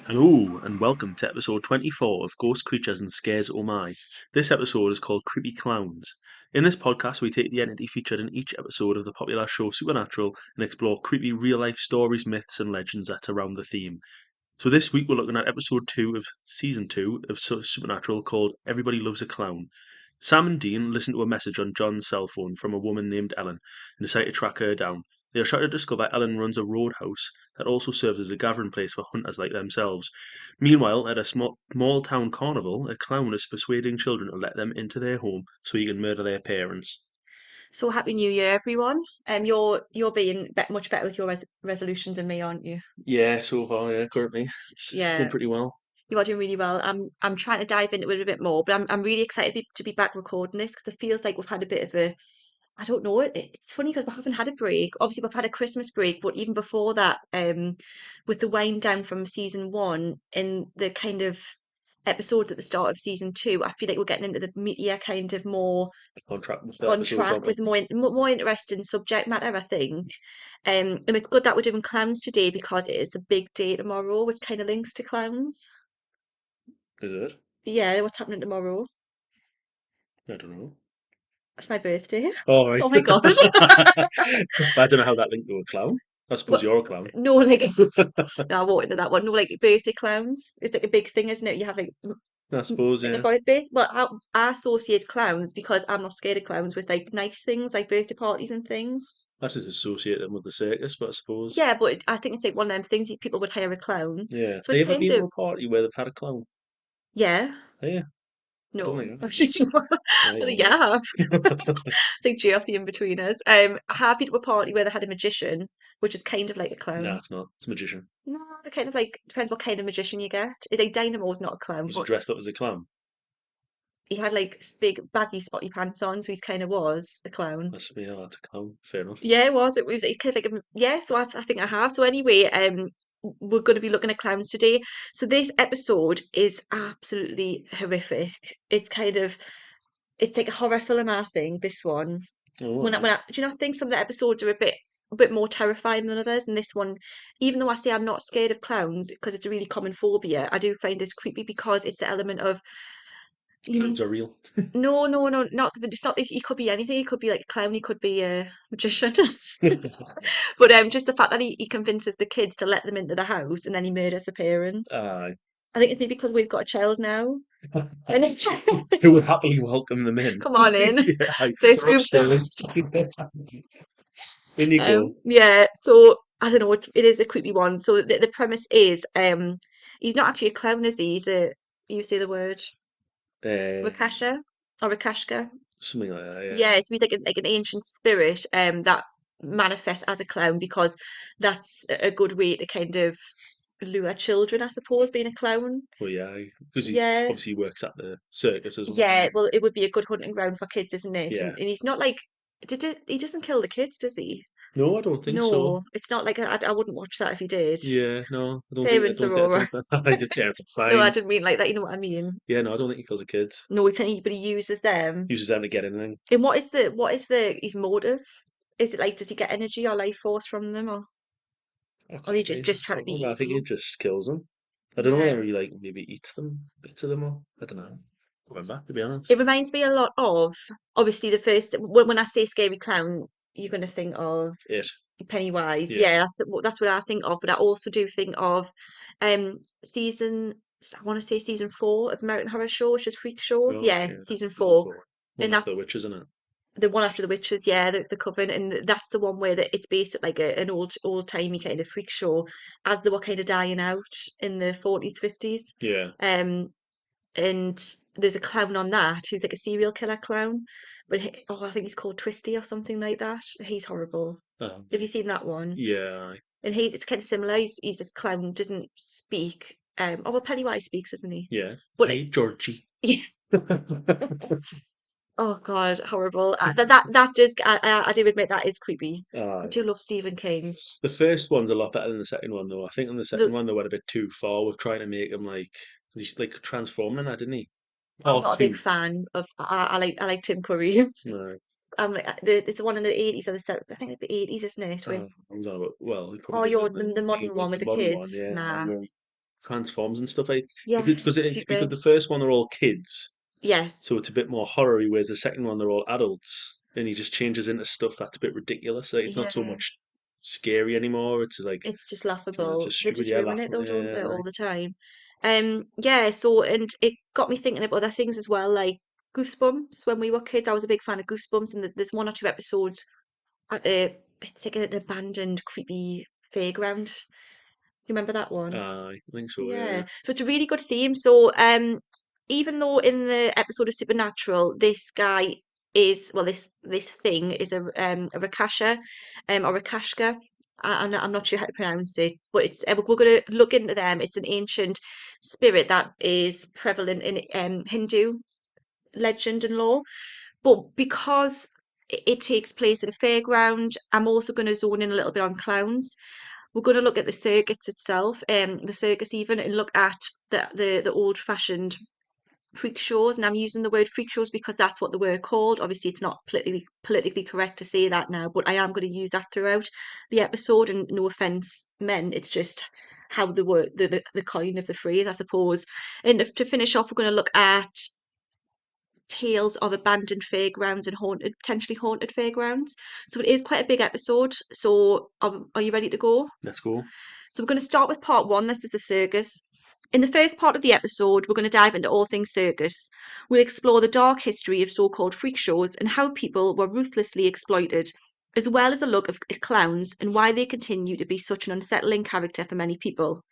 Hello, and welcome to episode 24 of Ghost Creatures and Scares Oh My. This episode is called Creepy Clowns. In this podcast, we take the entity featured in each episode of the popular show Supernatural and explore creepy real life stories, myths, and legends that surround the theme. So, this week we're looking at episode 2 of season 2 of Supernatural called Everybody Loves a Clown. Sam and Dean listen to a message on John's cell phone from a woman named Ellen and decide to track her down. They are shocked to discover Ellen runs a roadhouse that also serves as a gathering place for hunters like themselves. Meanwhile, at a small town carnival, a clown is persuading children to let them into their home so he can murder their parents. So happy New Year, everyone. You're being much better with your resolutions than me, aren't you? Yeah, so far, yeah, currently. It's going Yeah, pretty well. you are doing really well. I'm trying to dive into it a bit more, but I'm really excited to be back recording this because it feels like we've had a bit of a I don't know. It's funny because we haven't had a break. Obviously, we've had a Christmas break, but even before that, with the wind down from season one and the kind of episodes at the start of season two, I feel like we're getting into the meatier kind of more On track with the on episodes, track aren't we? with more interesting subject matter, I think. And it's good that we're doing clowns today because it is a big day tomorrow, which kind of links to clowns. Is it? Yeah, what's happening tomorrow? I don't know. It's my birthday. All right. Oh my God. But I don't know how that linked to a clown. I suppose Well, you're a clown. no, like no, I won't into that one. No, like birthday clowns. It's like a big thing, isn't it? You have like I suppose, in a yeah. birthday. Well, I associate clowns because I'm not scared of clowns with like nice things like birthday parties and things. I just associate them with the circus, but I suppose. Yeah, but I think it's like one of them things that people would hire a clown. Yeah. So Have it's you ever kind been to of a party where they've had a clown? yeah. Oh, yeah. I don't No, think I I have. Yeah, was you like, have. yeah, it's like G off the in-betweeners. I have been to a party where they had a magician, which is kind of like a No, clown. it's not. It's a magician. No, they're kind of like depends what kind of magician you get. Like Dynamo's not a clown, Was he but dressed up as a clown? he had like big baggy spotty pants on, so he's kind of was a clown. That's yeah, that's a clown. Fair enough. Yeah, it was. It was kind of like yeah. So I think I have. So anyway, we're going to be looking at clowns today. So this episode is absolutely horrific. It's kind of it's like a horror film. I think this one. Oh, right. Do you not think some of the episodes are a bit more terrifying than others? And this one, even though I say I'm not scared of clowns because it's a really common phobia, I do find this creepy because it's the element of you know Clowns are real. no, not it's not. He could be anything. He could be like a clown. He could be a magician. But just the fact that he convinces the kids to let them into the house and then he murders the parents. Aye. I think it's maybe because we've got a child now. And it's, Who would happily welcome them in? come on in. Yeah, aye. First They're group. upstairs. In you go. Yeah, so I don't know, it is a creepy one. So the premise is he's not actually a clown, is he? You say the word Uh, Rakasha or Rakashka. something like that, yeah. Yeah, so he's like an ancient spirit that manifests as a clown because that's a good way to kind of lure children, I suppose, being a clown. Well, yeah, because he Yeah. obviously works at the circus as well. Yeah, well, it would be a good hunting ground for kids, isn't it? Yeah. And he's not like, he doesn't kill the kids, does he? No, I don't think so. No, it's not like I wouldn't watch that if he did. Yeah, no, I don't think. I Parents don't are think. I all right. don't think. I just yeah, it's No, I fine. didn't mean like that. You know what I mean? Yeah, no, I don't think he kills the kids. No, but he uses them. Uses them to get anything. And what is the his motive? Is it like does he get energy or life force from them, Oh, or he could be. just trying to Oh, be I think he evil? just kills them. I don't know Yeah. whether he like maybe eats them, bits of them, or I don't know. Remember, to be It honest. reminds me a lot of obviously the first when I say scary clown, you're gonna think of It. Pennywise. Yeah. Yeah, that's what I think of. But I also do think of season I want to say season four of American Horror Show, which is Freak Show. Oh, Yeah, yeah. season Season four. four. One And that after the witch, isn't it? the one after the witches, yeah, the coven, and that's the one where it's based like an old timey kind of freak show, as they were kind of dying out in the 40s, 50s. Yeah. Um, and there's a clown on that who's like a serial killer clown, but I think he's called Twisty or something like that. He's horrible. Um, Have you seen that one? yeah. And it's kind of similar. He's this clown doesn't speak. Oh well, Pennywise speaks, isn't he? Yeah. But Hey, Georgie. yeah. Oh God, horrible. That does. I do admit that is creepy. I Uh, do love Stephen King. the first one's a lot better than the second one, though. I think on the second The one they went a bit too far with trying to make him like he's like transforming that, didn't he? I'm Part not a big two. fan of. I like Tim Curry. No, I'm like it's the one in the 80s or the I think the 80s, isn't it? With I'm not about. Well, he probably oh, does it you're in the the modern one with the the modern one. kids. Yeah, Nah, transforms and stuff like Yeah, because it's a it's because bit. the first one they're all kids, Yes. so it's a bit more horror-y, whereas the second one they're all adults, and he just changes into stuff that's a bit ridiculous. Like it's not so Yeah. much scary anymore. It's like It's just it's laughable. just They stupid. just Yeah, ruin it laughing. though, don't they, all Like the time? Yeah, so and it got me thinking of other things as well, like Goosebumps. When we were kids, I was a big fan of Goosebumps, and there's one or two episodes at it's like an abandoned, creepy fairground. You remember that one? I think so. Yeah, Yeah. So it's a really good theme. So even though in the episode of Supernatural, this guy is well, this thing is a Rakasha, or Rakashka. I'm not sure how to pronounce it, but it's we're going to look into them. It's an ancient spirit that is prevalent in Hindu legend and lore. But because it takes place at a fairground, I'm also going to zone in a little bit on clowns. We're going to look at the circuits itself, the circus even, and look at the old-fashioned freak shows. And I'm using the word freak shows because that's what they were called. Obviously, it's not politically correct to say that now, but I am going to use that throughout the episode. And no offense meant, it's just how the word the coin of the phrase, I suppose. And to finish off, we're going to look at tales of abandoned fairgrounds and potentially haunted fairgrounds. So it is quite a big episode. So are you ready to go? let's go. So we're going to start with part one. This is the circus. In the first part of the episode, we're going to dive into all things circus. We'll explore the dark history of so-called freak shows and how people were ruthlessly exploited, as well as a look at clowns and why they continue to be such an unsettling character for many people.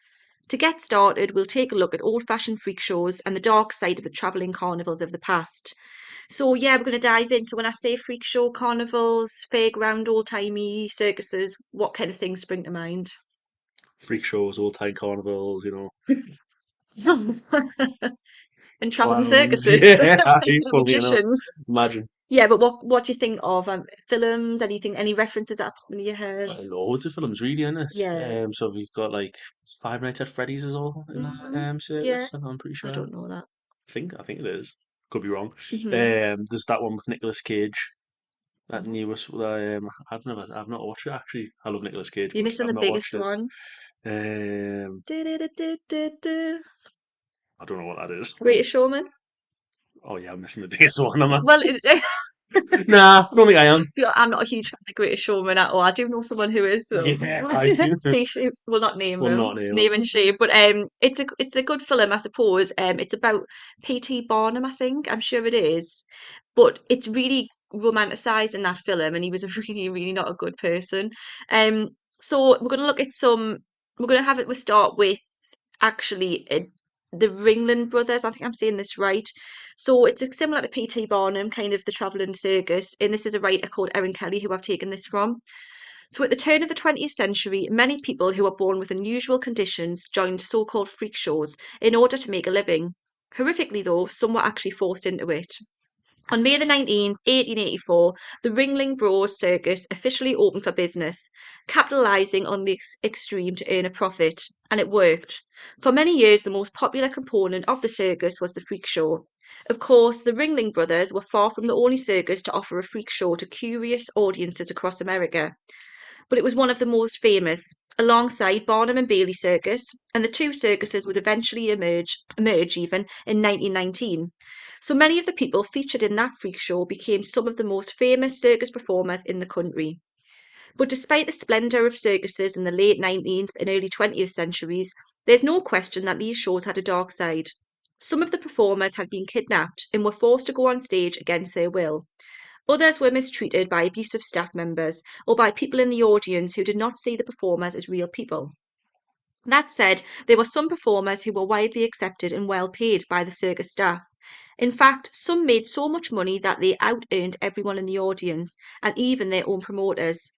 To get started, we'll take a look at old-fashioned freak shows and the dark side of the travelling carnivals of the past. So yeah, we're going to dive in. So when I say freak show, carnivals, fairground, old-timey circuses, what kind of things spring to mind? Freak shows, old time carnivals, And traveling clowns. circuses, Yeah, I fully magicians. imagine. Yeah, but what do you think of films? Anything, any references that pop into your head? Loads of films really in it. Yeah. So we've got like Five Nights at Freddy's is all in that Yeah, circus, I'm pretty I sure. don't know that. I think it is. Could be wrong. Hmm. There's that one with Nicolas Cage. That newest. I've not watched it actually. I love Nicolas Cage, You're but missing I've the not watched biggest it. one. Um, Du-du-du-du-du-du. I don't know what that is. Greatest Showman. Oh yeah, I'm missing the biggest one. Am I? Well, Nah, I don't think I am. I'm not a huge fan of The Greatest Showman at all. I do know someone who is, though. Yeah, I do. Will not name Will him, not name it. name and shame. But it's a good film, I suppose. It's about P.T. Barnum, I think. I'm sure it is, but it's really romanticized in that film, and he was a really, really not a good person. Um, so we're gonna look at some. We're gonna have it. We start with actually the Ringling Brothers. I think I'm saying this right. So it's similar to P.T. Barnum, kind of the travelling circus, and this is a writer called Erin Kelly who I've taken this from. So at the turn of the 20th century, many people who were born with unusual conditions joined so-called freak shows in order to make a living. Horrifically, though, some were actually forced into it. On May 19th, 1884, the Ringling Bros Circus officially opened for business, capitalising on the extreme to earn a profit. And it worked. For many years, the most popular component of the circus was the freak show. Of course, the Ringling Brothers were far from the only circus to offer a freak show to curious audiences across America, but it was one of the most famous, alongside Barnum and Bailey Circus, and the two circuses would eventually emerge even in 1919. So many of the people featured in that freak show became some of the most famous circus performers in the country. But despite the splendour of circuses in the late 19th and early 20th centuries, there's no question that these shows had a dark side. Some of the performers had been kidnapped and were forced to go on stage against their will. Others were mistreated by abusive staff members or by people in the audience who did not see the performers as real people. That said, there were some performers who were widely accepted and well paid by the circus staff. In fact, some made so much money that they out earned everyone in the audience and even their own promoters.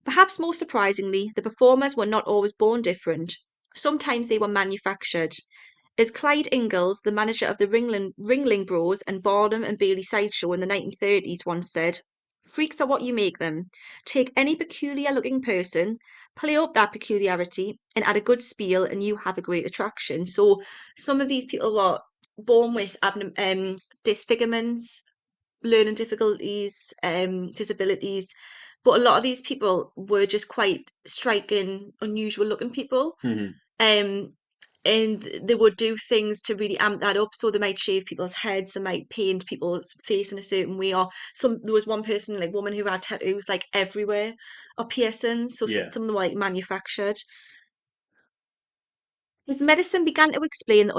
Perhaps most surprisingly, the performers were not always born different. Sometimes they were manufactured. As Clyde Ingalls, the manager of the Ringling Bros and Barnum and Bailey sideshow in the 1930s, once said, "Freaks are what you make them. Take any peculiar looking person, play up that peculiarity, and add a good spiel, and you have a great attraction." So some of these people were born with disfigurements, learning difficulties, disabilities. But a lot of these people were just quite striking, unusual looking people. Hmm. Um, and they would do things to really amp that up. So they might shave people's heads, they might paint people's face in a certain way, or there was one person, like woman, who had tattoos like everywhere, or piercings. So Yeah. some of them were like manufactured. As medicine began to explain the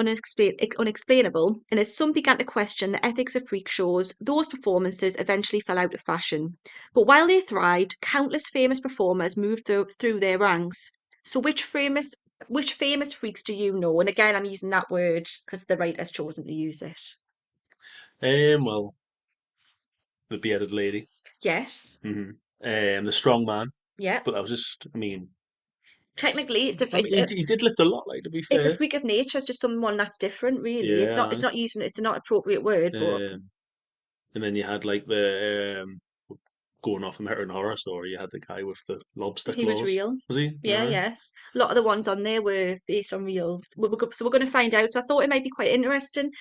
unexplainable, and as some began to question the ethics of freak shows, those performances eventually fell out of fashion. But while they thrived, countless famous performers moved through their ranks. So which famous freaks do you know? And again, I'm using that word because the writer's chosen to use it. Well, the bearded lady. Yes. hmm the strong man. Yeah. But that was just, I mean, Technically, I mean, he did lift a lot, like, to be it's a fair. freak of nature. It's just someone that's different, really. It's not Yeah. it's not using it's not appropriate word, but Um, and then you had like the going off American Horror Story. You had the guy with the lobster he was claws. real. Was he? Yeah, Yeah. yes. A lot of the ones on there were based on real. So we're going to find out. So I thought it might be quite interesting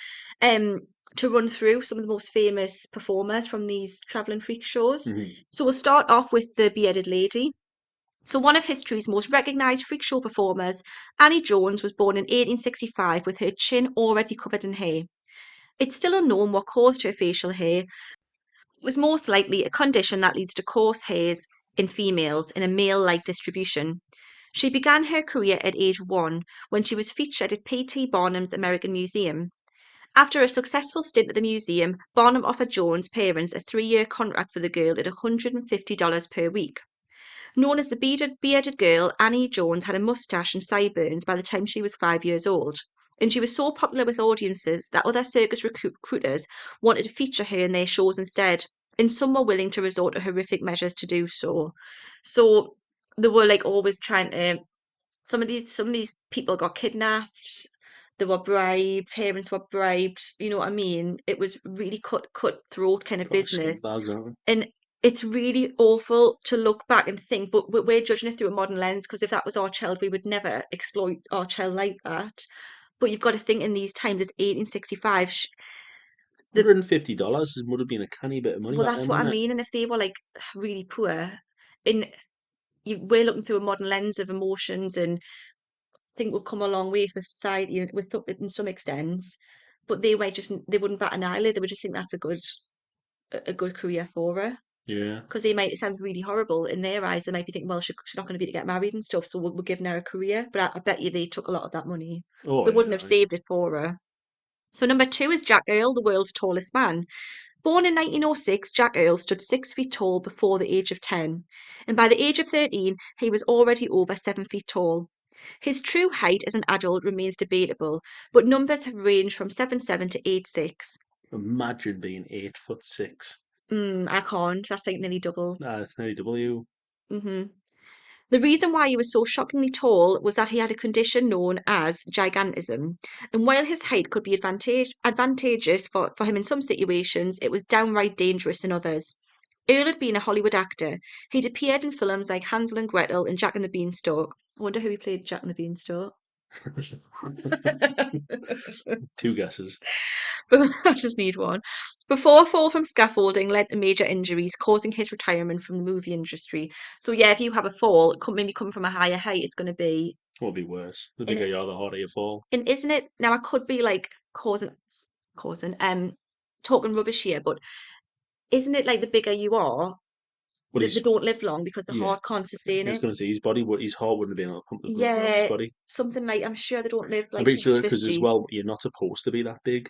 um, to run through some of the most famous performers from these traveling freak shows. hmm So we'll start off with the bearded lady. So one of history's most recognised freak show performers, Annie Jones, was born in 1865 with her chin already covered in hair. It's still unknown what caused her facial hair. It was most likely a condition that leads to coarse hairs in females in a male-like distribution. She began her career at age 1 when she was featured at P.T. Barnum's American Museum. After a successful stint at the museum, Barnum offered Jones' parents a 3-year contract for the girl at $150 per week. Known as the bearded girl, Annie Jones had a mustache and sideburns by the time she was 5 years old, and she was so popular with audiences that other circus recruiters wanted to feature her in their shows instead, and some were willing to resort to horrific measures to do so. So they were like always trying to. Some of these people got kidnapped. They were bribed. Parents were bribed. You know what I mean? It was really cutthroat kind of Proper business, scumbags, aren't and it's really awful to look back and think, but we're judging it through a modern lens because if that was our child, we would never exploit our child like that. But you've got to think in these times, it's 1865. they? The $150 would have been a canny bit of money Well, back that's then, what I wouldn't it? mean. And if they were like really poor, in we're looking through a modern lens of emotions, and I think we've come a long way with society in some extents. But they wouldn't bat an eyelid. They would just think that's a good career for her. Yeah. Because it sounds really horrible in their eyes. They might be thinking, well, she's not going to be able to get married and stuff, so we're giving her a career. But I bet you they took a lot of that money. Oh They wouldn't yeah. have saved it for her. So number 2 is Jack Earl, the world's tallest man. Born in 1906, Jack Earl stood 6 feet tall before the age of 10, and by the age of 13, he was already over 7 feet tall. His true height as an adult remains debatable, but numbers have ranged from 7'7" to 8'6". Imagine being 8'6". I can't. That's like nearly double. That's nearly W. hmm The reason why he was so shockingly tall was that he had a condition known as gigantism, and while his height could be advantageous for him in some situations, it was downright dangerous in others. Earl had been a Hollywood actor. He'd appeared in films like Hansel and Gretel and Jack and the Beanstalk. I wonder who he played Jack and the Beanstalk. Two guesses. But I just need one. Before a fall from scaffolding led to major injuries, causing his retirement from the movie industry. So yeah, if you have a fall, maybe coming from a higher height, it's going to be What would be worse? The in bigger you are, the harder you fall. And isn't it now? I could be like causing talking rubbish here, but isn't it like the bigger you are, But they don't live long because the yeah. heart can't sustain I was it? going to say his heart wouldn't have been able to pump the blood around his Yeah, body. something like I'm sure they don't live I'm like pretty past sure because as 50. well, you're not supposed to be that big.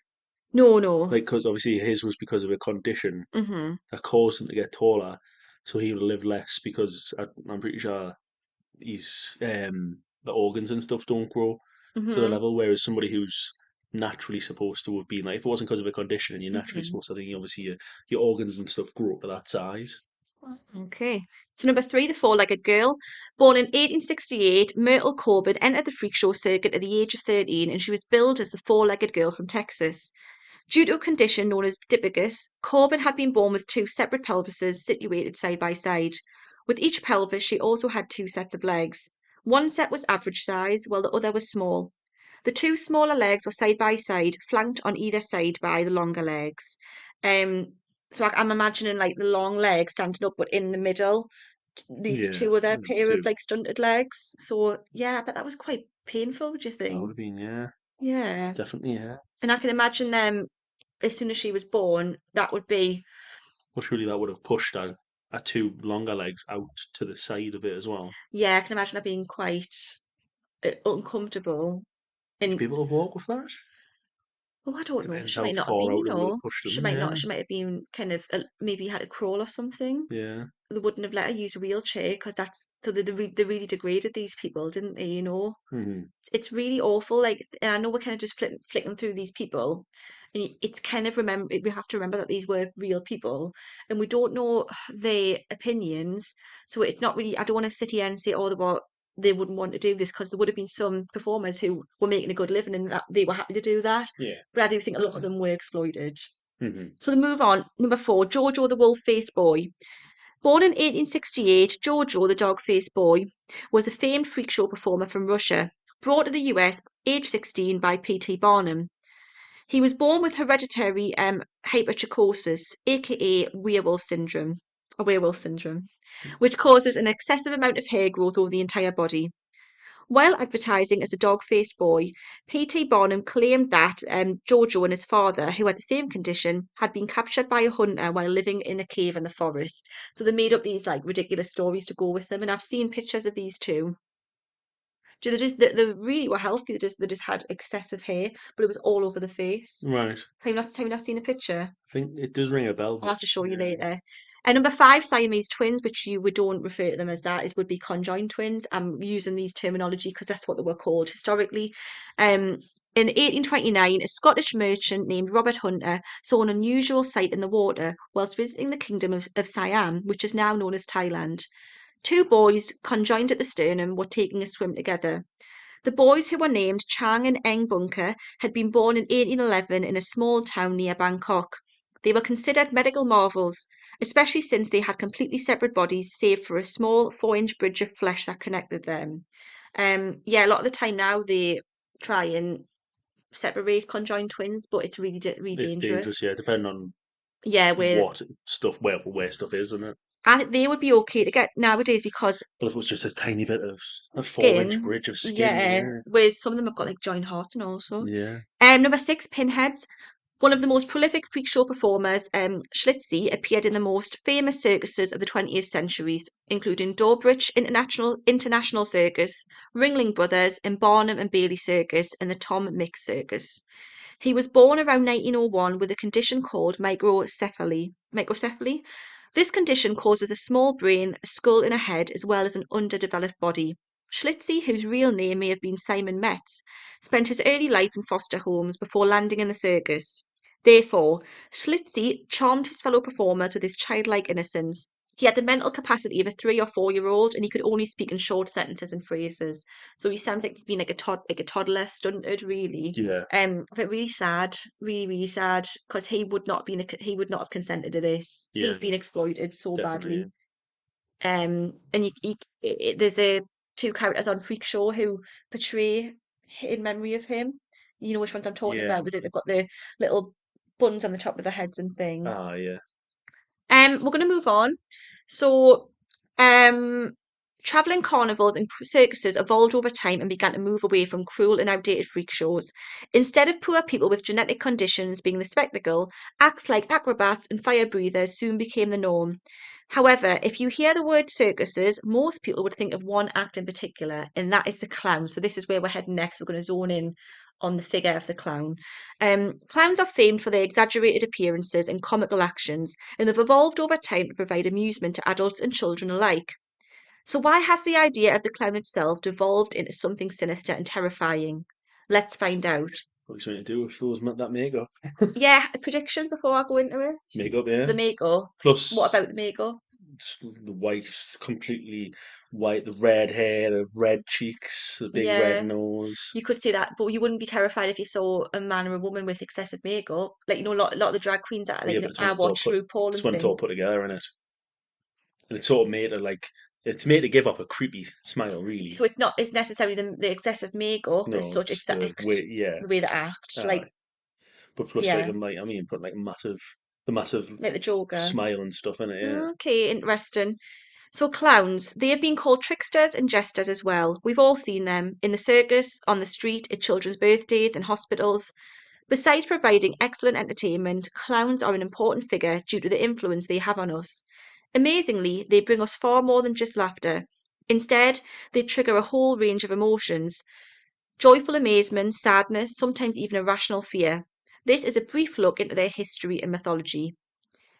No, no. Like, because obviously his was because of a condition Mhm. that caused him to get taller, so he would live less because I'm pretty sure he's the organs and stuff don't grow to the Mhm. level. Whereas somebody who's naturally supposed to have been like, if it wasn't because of a condition and you're naturally Mhm. supposed to, I think obviously your organs and stuff grow to that size. Okay. So number 3, the four-legged girl. Born in 1868, Myrtle Corbin entered the freak show circuit at the age of 13, and she was billed as the four-legged girl from Texas. Due to a condition known as dippicus, Corbin had been born with 2 separate pelvises situated side by side. With each pelvis, she also had 2 sets of legs. One set was average size, while the other was small. The 2 smaller legs were side by side, flanked on either side by the longer legs. Um, so I'm imagining like the long legs standing up, but in the middle, these Yeah, two other and pair of two. like stunted legs. So yeah, but that was quite painful, do you That would think? have been, yeah, Yeah. definitely, yeah. And I can imagine them as soon as she was born, that would be, Well, surely that would have pushed our two longer legs out to the side of it as well. yeah, I can imagine her being quite uncomfortable. Would you And be able to walk with that? oh, I don't know. Depends She how might not have been, far you out it would have know. pushed She them, might not. yeah. She might have been kind of maybe had to crawl or something. Yeah. They wouldn't have let her use a wheelchair because that's so they really degraded these people, didn't they? You know. Hmm. It's really awful. Like, and I know we're kind of just flicking through these people, and it's kind of remember we have to remember that these were real people, and we don't know their opinions. So it's not really. I don't want to sit here and say, oh, they wouldn't want to do this because there would have been some performers who were making a good living and that they were happy to do that. Yeah. But I do think a lot of them were exploited. Hmm. So to move on, number four, Jojo the wolf-faced boy. Born in 1868, Giorgio, the dog-faced boy, was a famed freak show performer from Russia, brought to the US age 16 by P.T. Barnum. He was born with hereditary hypertrichosis, aka werewolf syndrome, which causes an excessive amount of hair growth over the entire body. While advertising as a dog-faced boy, P.T. Barnum claimed that Giorgio and his father, who had the same condition, had been captured by a hunter while living in a cave in the forest. So they made up these like ridiculous stories to go with them. And I've seen pictures of these two. They really were healthy. They just had excessive hair, but it was all over the face. Right. Have you not seen a picture? I think it does ring a bell, I'll but have to show you yeah. later. And number five, Siamese twins, which we don't refer to them as that, would be conjoined twins. I'm using these terminology because that's what they were called historically. Um, in 1829, a Scottish merchant named Robert Hunter saw an unusual sight in the water whilst visiting the kingdom of Siam, which is now known as Thailand. Two boys, conjoined at the sternum, were taking a swim together. The boys, who were named Chang and Eng Bunker, had been born in 1811 in a small town near Bangkok. They were considered medical marvels, especially since they had completely separate bodies save for a small 4-inch bridge of flesh that connected them. Yeah, a lot of the time now they try and separate conjoined twins, but it's really It's dangerous, dangerous. yeah, depending on Yeah, what stuff, where stuff is, isn't it? they would be okay to get nowadays because But if it was just a tiny bit of a 4-inch skin, bridge of skin, yeah, yeah. with some of them have got like joint hearts and also. Yeah. Number six, Pinheads. One of the most prolific freak show performers, Schlitzie appeared in the most famous circuses of the 20th centuries, including Dawbridge International Circus, Ringling Brothers, and Barnum and Bailey Circus, and the Tom Mix Circus. He was born around 1901 with a condition called microcephaly. Microcephaly. This condition causes a small brain, a skull, and a head, as well as an underdeveloped body. Schlitzie, whose real name may have been Simon Metz, spent his early life in foster homes before landing in the circus. Therefore, Schlitzie charmed his fellow performers with his childlike innocence. He had the mental capacity of a 3 or 4 year old, and he could only speak in short sentences and phrases. So he sounds like he's been like a toddler, stunted, really. Yeah, But really sad, really, really sad, because he would not have consented to this. yeah, He's been exploited so definitely. badly. And there's a two characters on Freak Show who portray in memory of him. You know which ones I'm talking Yeah. about, with it, they've got the little buns on the top of their heads and things. Ah, yeah. We're going to move on. So, um, traveling carnivals and circuses evolved over time and began to move away from cruel and outdated freak shows. Instead of poor people with genetic conditions being the spectacle, acts like acrobats and fire breathers soon became the norm. However, if you hear the word circuses, most people would think of one act in particular, and that is the clown. So this is where we're heading next. We're going to zone in on the figure of the clown. Clowns are famed for their exaggerated appearances and comical actions, and they've evolved over time to provide amusement to adults and children alike. So, why has the idea of the clown itself devolved into something sinister and terrifying? Let's find out. What are you trying to do with those that makeup? Yeah, predictions before I go into it. Makeup, The yeah. makeup. What Plus about the makeup? the white, completely white, the red hair, the red cheeks, the big red Yeah, nose. you could see that, but you wouldn't be terrified if you saw a man or a woman with excessive makeup. Like, a lot of the drag queens that, like, Yeah, but it's when I it's all watch put, RuPaul it's and when it's all things. put together in it, and it's sort of made to like, it's made to give off a creepy smile, really. So it's necessarily the excessive makeup as No, such, it's it's the the way, act, yeah. the way they act. Aye. Like, But plus, like, yeah, I mean, put like the massive like the Joker. smile and stuff in it, yeah. Okay, interesting. So clowns, they have been called tricksters and jesters as well. We've all seen them in the circus, on the street, at children's birthdays, and hospitals. Besides providing excellent entertainment, clowns are an important figure due to the influence they have on us. Amazingly, they bring us far more than just laughter. Instead, they trigger a whole range of emotions: joyful amazement, sadness, sometimes even irrational fear. This is a brief look into their history and mythology.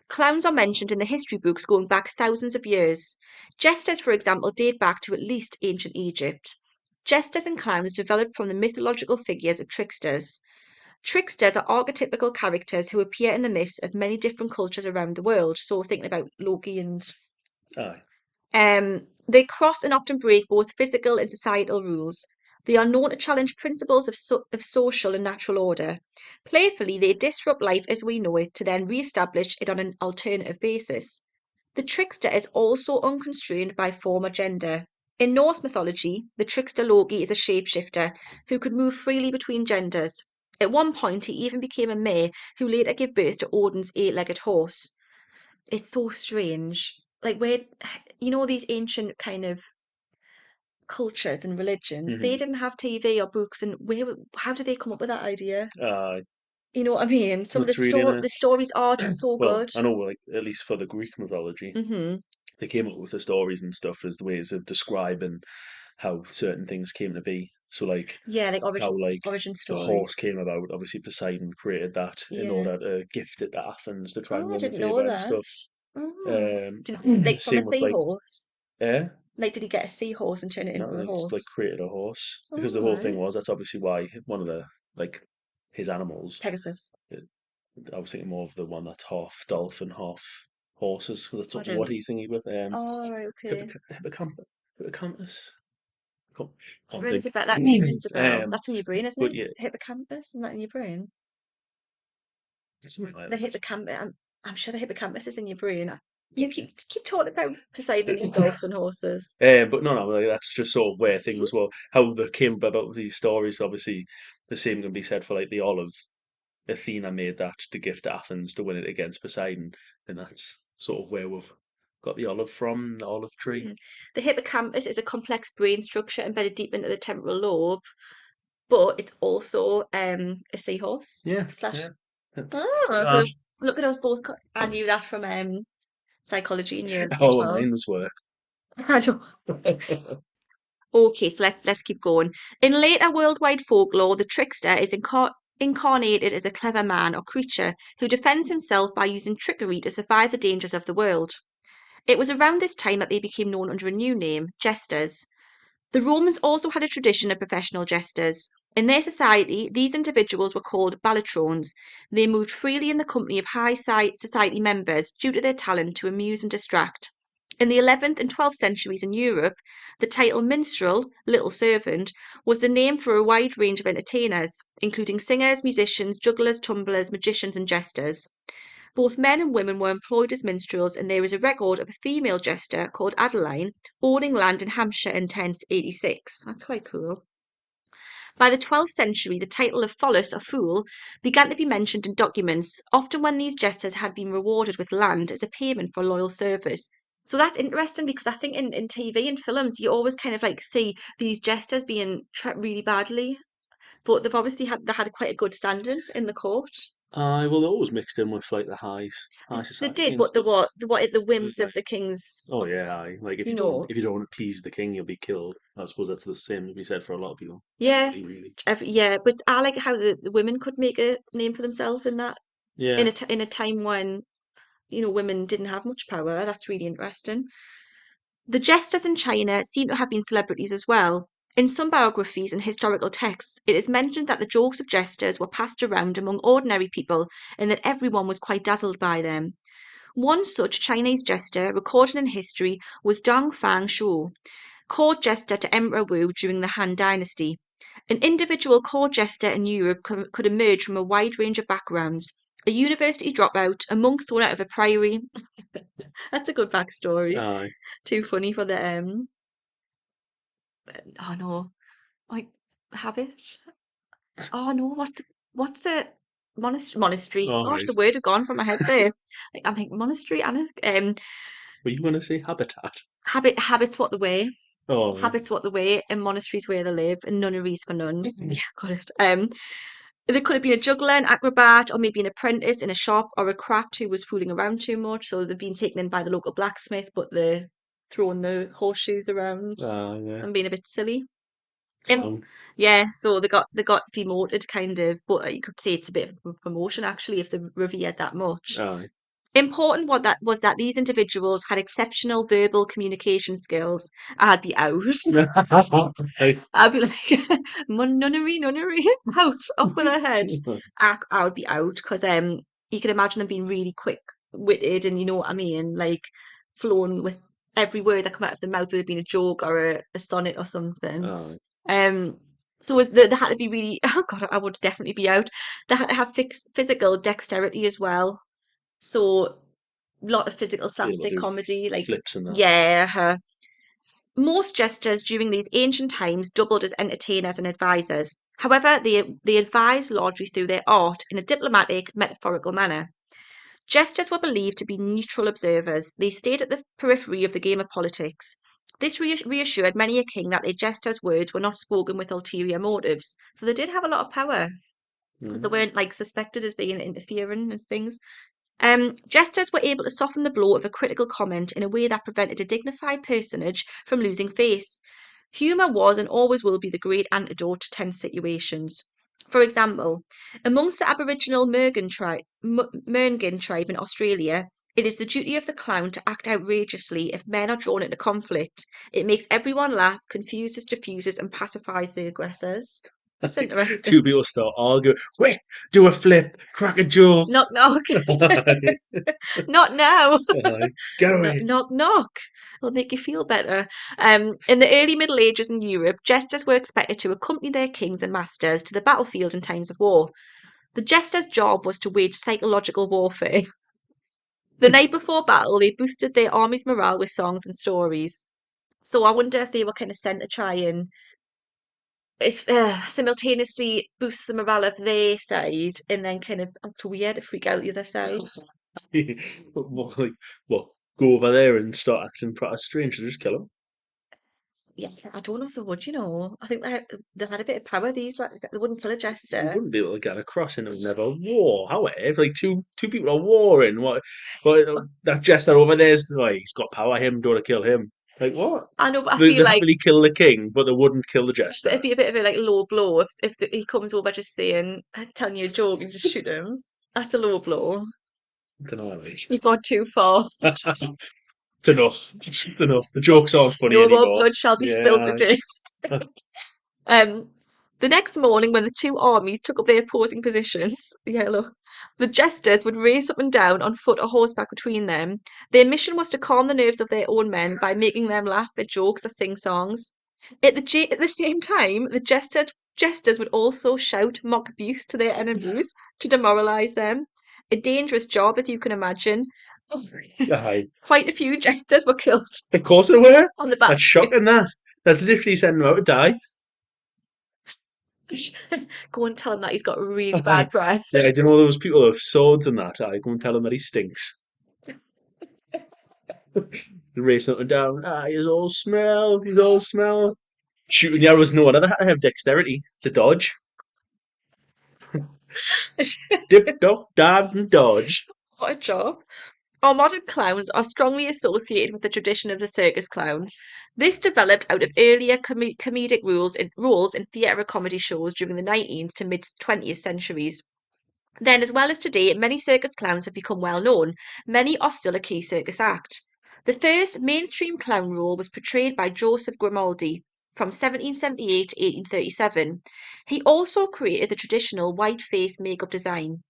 Clowns are mentioned in the history books going back thousands of years. Jesters, for example, date back to at least ancient Egypt. Jesters and clowns developed from the mythological figures of tricksters. Tricksters are archetypical characters who appear in the myths of many different cultures around the world. So thinking about Loki and Aye. they cross and often break both physical and societal rules. They are known to challenge principles of social and natural order. Playfully, they disrupt life as we know it to then re-establish it on an alternative basis. The trickster is also unconstrained by form or gender. In Norse mythology, the trickster Loki is a shapeshifter who could move freely between genders. At one point, he even became a mare who later gave birth to Odin's eight-legged horse. It's so strange. Like where these ancient kind of cultures and religions, they Hmm. didn't have TV or books, and how did they come up with that idea? Aye. You know what I mean? Some of That's really the nice. stories are just so Well, good. I know, like, at least for the Greek mythology, Hmm. they came up with the stories and stuff as the ways of describing how certain things came to be. So, like, Yeah, like how, like, origin the horse stories. came about. Obviously, Poseidon created that in Yeah. order to gift it to Athens to try and Oh, I win the didn't know favor and that. stuff. Oh. Like from a Same with, like, seahorse? eh? Like, did he get a seahorse and turn it into No, a they just, like, horse? created a horse because All the whole thing right. was that's obviously why one of the, like, his animals. Pegasus. I was thinking more of the one that's half dolphin, half horses. 'Cause that's I sort of what didn't. he's thinking with. Oh, right, okay. Hippocampus. Can't can't Rings think. a bell. That rings a bell. Um, That's in your brain, isn't but it? yeah, Hippocampus, isn't that in your brain? something like The that. hippocampus. I'm sure the hippocampus is in your brain. You keep talking about Poseidon and dolphin horses. But no, no, like, that's just sort of where things were, how they came about with these stories. Obviously, the same can be said for like the olive. Athena made that to gift to Athens to win it against Poseidon, and that's sort of where we've got the olive from, the olive tree. Hmm. The hippocampus is a complex brain structure embedded deep into the temporal lobe, but it's also a seahorse Yeah, slash. yeah. Oh, Uh, so look at us both. I knew that from psychology in year how our 12. minds work. I don't. Okay, so let's keep going. In later worldwide folklore, the trickster is incarnated as a clever man or creature who defends himself by using trickery to survive the dangers of the world. It was around this time that they became known under a new name, jesters. The Romans also had a tradition of professional jesters. In their society, these individuals were called ballatrons. They moved freely in the company of society members due to their talent to amuse and distract. In the 11th and 12th centuries in Europe, the title minstrel, little servant, was the name for a wide range of entertainers, including singers, musicians, jugglers, tumblers, magicians, and jesters. Both men and women were employed as minstrels, and there is a record of a female jester called Adeline owning land in Hampshire in 1086. That's quite cool. By the 12th century, the title of Follis or Fool began to be mentioned in documents, often when these jesters had been rewarded with land as a payment for loyal service. So that's interesting because I think in TV and films, you always kind of like see these jesters being treated really badly, but they've obviously had quite a good standing in the court. I will always mixed in with like the high They society did, and but stuff. the what at the whims of Like, the king's, oh yeah, like you know. if you don't appease the king, you'll be killed. I suppose that's the same to be said for a lot of people. Yeah, Really. yeah, but I like how the women could make a name for themselves in that Yeah. in a time when women didn't have much power. That's really interesting. The jesters in China seem to have been celebrities as well. In some biographies and historical texts, it is mentioned that the jokes of jesters were passed around among ordinary people and that everyone was quite dazzled by them. One such Chinese jester recorded in history was Dong Fang Shu, court jester to Emperor Wu during the Han Dynasty. An individual court jester in Europe could emerge from a wide range of backgrounds. A university dropout, a monk thrown out of a priory. That's a good backstory. Aye. Too funny for the oh no, I have it. Oh no, what's a monastery? All Gosh, right. the word had gone from my head there. Like, I'm like monastery and Were you going to say habitat? Habits what the way. Oh, Habits what the way, and monasteries where they live, and nunneries for nuns. Yeah, got it. There could have been a juggler, an acrobat, or maybe an apprentice in a shop, or a craft who was fooling around too much. So they've been taken in by the local blacksmith, but they're throwing the horseshoes around yeah. and being a bit silly. Um, Clown. yeah, so they got demoted kind of, but you could say it's a bit of a promotion actually if they revered that much. Aye. Important was that these individuals had exceptional verbal communication skills. I'd be out. Aye. I'd be like, nunnery, nunnery, out, off with her head. I would be out because you can imagine them being really quick-witted and you know what I mean, like flowing with every word that come out of the mouth would have been a joke or a sonnet or something. Aye. Um, so they had to be really, oh God, I would definitely be out. They had to have physical dexterity as well. So a lot of physical Be able to slapstick do comedy, like flips and that. yeah. Most jesters during these ancient times doubled as entertainers and advisors. However, they advised largely through their art in a diplomatic, metaphorical manner. Jesters were believed to be neutral observers. They stayed at the periphery of the game of politics. This reassured many a king that their jesters' words were not spoken with ulterior motives. So they did have a lot of power because they Mm. weren't like suspected as being interfering and things. Jesters were able to soften the blow of a critical comment in a way that prevented a dignified personage from losing face. Humour was and always will be the great antidote to tense situations. For example, amongst the Aboriginal Murngin tribe in Australia, it is the duty of the clown to act outrageously if men are drawn into conflict. It makes everyone laugh, confuses diffusers, and pacifies the aggressors. It's interesting. Two people start arguing. Quick, do a flip, crack a joke. Knock, knock. Aye. Not now. Aye. Get Knock, away. knock, knock. It'll make you feel better. In the early Middle Ages in Europe, jesters were expected to accompany their kings and masters to the battlefield in times of war. The jester's job was to wage psychological warfare. The night before battle, they boosted their army's morale with songs and stories. So I wonder if they were kind of sent to try and simultaneously boost the morale of their side and then kind of act weird to freak out the other side. What, like, what? Go over there and start acting pretty strange. Just kill him. Yeah, I don't know if they would, you know. I think they had a bit of power, these, like, they wouldn't kill a You jester. wouldn't be able to get across and it would never war. However, like two people are warring. What that jester over there's like he's got power. Him, don't kill him. Like what? I know, but I They feel like happily kill the king, but they wouldn't kill the it'd jester. be a bit of a like low blow if he comes over just saying, telling you a joke and just shoot him. That's a low blow. I don't know. Like. You've gone too far. It's enough. It's enough. The jokes aren't funny No more anymore. blood shall be spilled Yeah. today. Um, the next morning, when the two armies took up their opposing positions, yellow, the jesters would race up and down on foot or horseback between them. Their mission was to calm the nerves of their own men by making them laugh at jokes or sing songs. At the same time, the jesters would also shout mock abuse to their enemies to demoralize them. A dangerous job, as you can imagine. Aye. Quite a few jesters were killed Of course they were. on the That's battlefield. shocking. That's literally sending them out to die. Go and tell him that he's got really Aye. bad breath. Yeah, I don't know those people with swords and that. I go and tell him that he stinks. They're racing up and down. Ah, he's all smell. He's all smell. Shooting the arrows. No, they had to have dexterity to dodge. Dip, duck, dive, and dodge. What a job. Our modern clowns are strongly associated with the tradition of the circus clown. This developed out of earlier comedic roles in theatre comedy shows during the 19th to mid 20th centuries. Then, as well as today, many circus clowns have become well known. Many are still a key circus act. The first mainstream clown role was portrayed by Joseph Grimaldi from 1778 to 1837. He also created the traditional white face makeup design.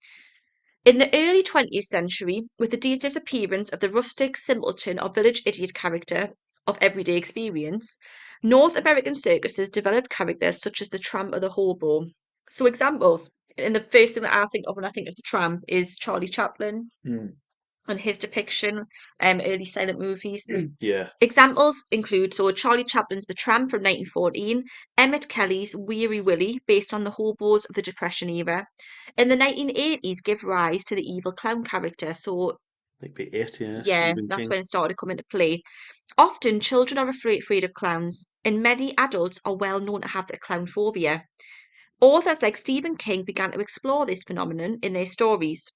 In the early 20th century, with the disappearance of the rustic simpleton or village idiot character of everyday experience, North American circuses developed characters such as the tramp or the hobo. So examples, and the first thing that I think of when I think of the tramp is Charlie Chaplin Mm. and his depiction, early silent movies. Yeah. Examples include Charlie Chaplin's The Tramp from 1914, Emmett Kelly's Weary Willie, based on the hobos of the Depression era. In the 1980s, give rise to the evil clown character. So Like be it, yeah, Yeah, Stephen that's King. when it started to come into play. Often, children are afraid of clowns, and many adults are well known to have the clown phobia. Authors like Stephen King began to explore this phenomenon in their stories.